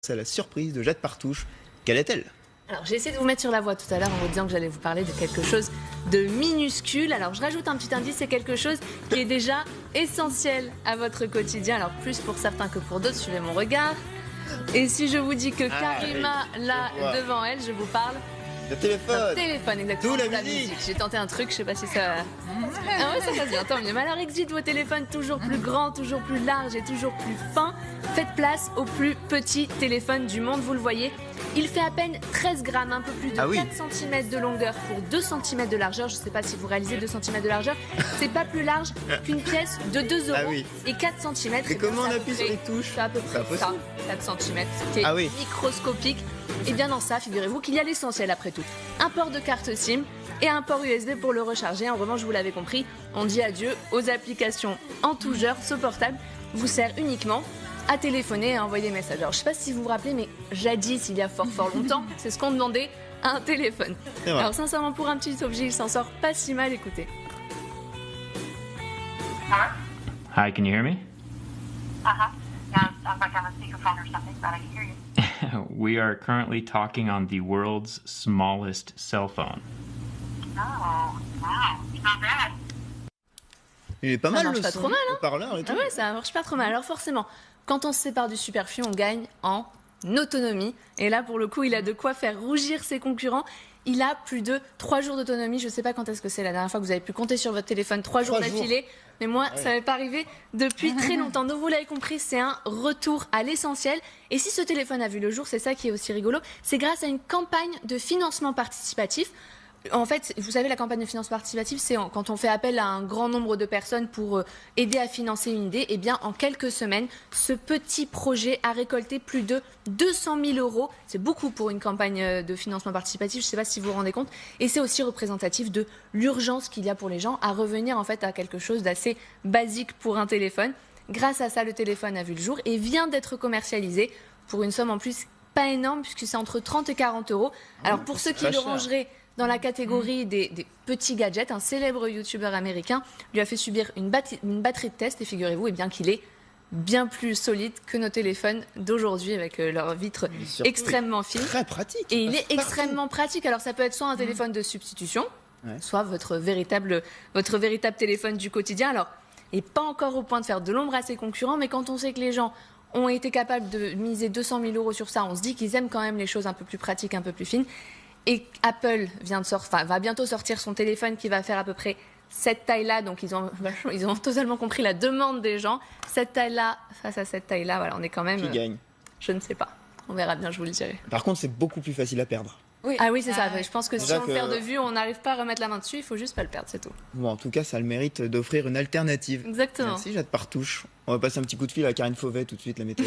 C'est la surprise de Jade Partouche. Quelle est-elle? Alors j'ai essayé de vous mettre sur la voie tout à l'heure en vous disant que j'allais vous parler de quelque chose de minuscule. Alors je rajoute un petit indice, c'est quelque chose qui est déjà essentiel à votre quotidien. Alors plus pour certains que pour d'autres, suivez mon regard. Et si je vous dis que Karima, là, devant elle, je vous parle Le téléphone. Téléphone, exactement. D'où la musique. J'ai tenté un truc, je sais pas si ça... Ah ouais, ça passe bien, tant mieux. Mais alors, exit vos téléphones toujours plus grands, toujours plus larges et toujours plus fins. Faites place au plus petit téléphone du monde, vous le voyez. Il fait à peine 13 grammes, un peu plus de 4 cm de longueur pour 2 cm de largeur. Je sais pas si vous réalisez 2 cm de largeur. C'est pas plus large qu'une pièce de 2 € et 4 cm. Mais comment on appuie sur les touches? C'est à peu près ça, 4 cm. C'est microscopique. Et bien dans ça, figurez-vous qu'il y a l'essentiel après tout. Un port de carte SIM et un port USB pour le recharger. En revanche, vous l'avez compris, on dit adieu aux applications en tout genre. Ce portable vous sert uniquement à téléphoner et à envoyer des messages. Alors, je ne sais pas si vous vous rappelez, mais jadis, il y a fort longtemps, c'est ce qu'on demandait à un téléphone. Alors sincèrement, pour un petit objet, il s'en sort pas si mal, écoutez. Hi, can you hear me? Yeah, I'm like on a speakerphone or something, but I can hear you. We are currently talking on the world's smallest cell phone. Oh, wow, it's not bad. Il est pas Ça mal marche le pas son, trop mal, hein. le parleur et tout. Ah ouais, ça marche pas trop mal. Alors forcément, quand on se sépare du superflu, on gagne en autonomie. Et là, pour le coup, il a de quoi faire rougir ses concurrents. Il a plus de 3 jours d'autonomie. Je ne sais pas quand est-ce que c'est la dernière fois que vous avez pu compter sur votre téléphone 3 jours d'affilée. Mais moi, ça m'est pas arrivé depuis très longtemps. Donc vous l'avez compris, c'est un retour à l'essentiel. Et si ce téléphone a vu le jour, c'est ça qui est aussi rigolo, c'est grâce à une campagne de financement participatif. En fait, vous savez, la campagne de financement participatif, c'est quand on fait appel à un grand nombre de personnes pour aider à financer une idée. Eh bien, en quelques semaines, ce petit projet a récolté plus de 200 000 €. C'est beaucoup pour une campagne de financement participatif, je ne sais pas si vous vous rendez compte. Et c'est aussi représentatif de l'urgence qu'il y a pour les gens à revenir en fait à quelque chose d'assez basique pour un téléphone. Grâce à ça, le téléphone a vu le jour et vient d'être commercialisé pour une somme en plus pas énorme, puisque c'est entre 30 et 40 €. Alors, pour ceux qui le rangeraient dans la catégorie des petits gadgets, un célèbre youtubeur américain lui a fait subir une batterie de test et figurez-vous qu'il est bien plus solide que nos téléphones d'aujourd'hui avec leurs vitres extrêmement fines. Très pratique. Et il est extrêmement pratique. Alors ça peut être soit un téléphone de substitution, soit votre véritable téléphone du quotidien. Alors, il n'est pas encore au point de faire de l'ombre à ses concurrents, mais quand on sait que les gens ont été capables de miser 200 000 € sur ça, on se dit qu'ils aiment quand même les choses un peu plus pratiques, un peu plus fines. Et Apple va bientôt sortir son téléphone qui va faire à peu près cette taille-là. Donc ils ont totalement compris la demande des gens. Cette taille-là, face à cette taille-là, voilà, on est quand même... Qui gagne? Je ne sais pas. On verra bien, je vous le dirai. Par contre, c'est beaucoup plus facile à perdre. Ah oui, c'est ça. Je pense que si on le perd de vue, on n'arrive pas à remettre la main dessus. Il faut juste pas le perdre, c'est tout. Bon, en tout cas, ça a le mérite d'offrir une alternative. Exactement. Merci Jade Partouche. On va passer un petit coup de fil à Karine Fauvet tout de suite, la météo.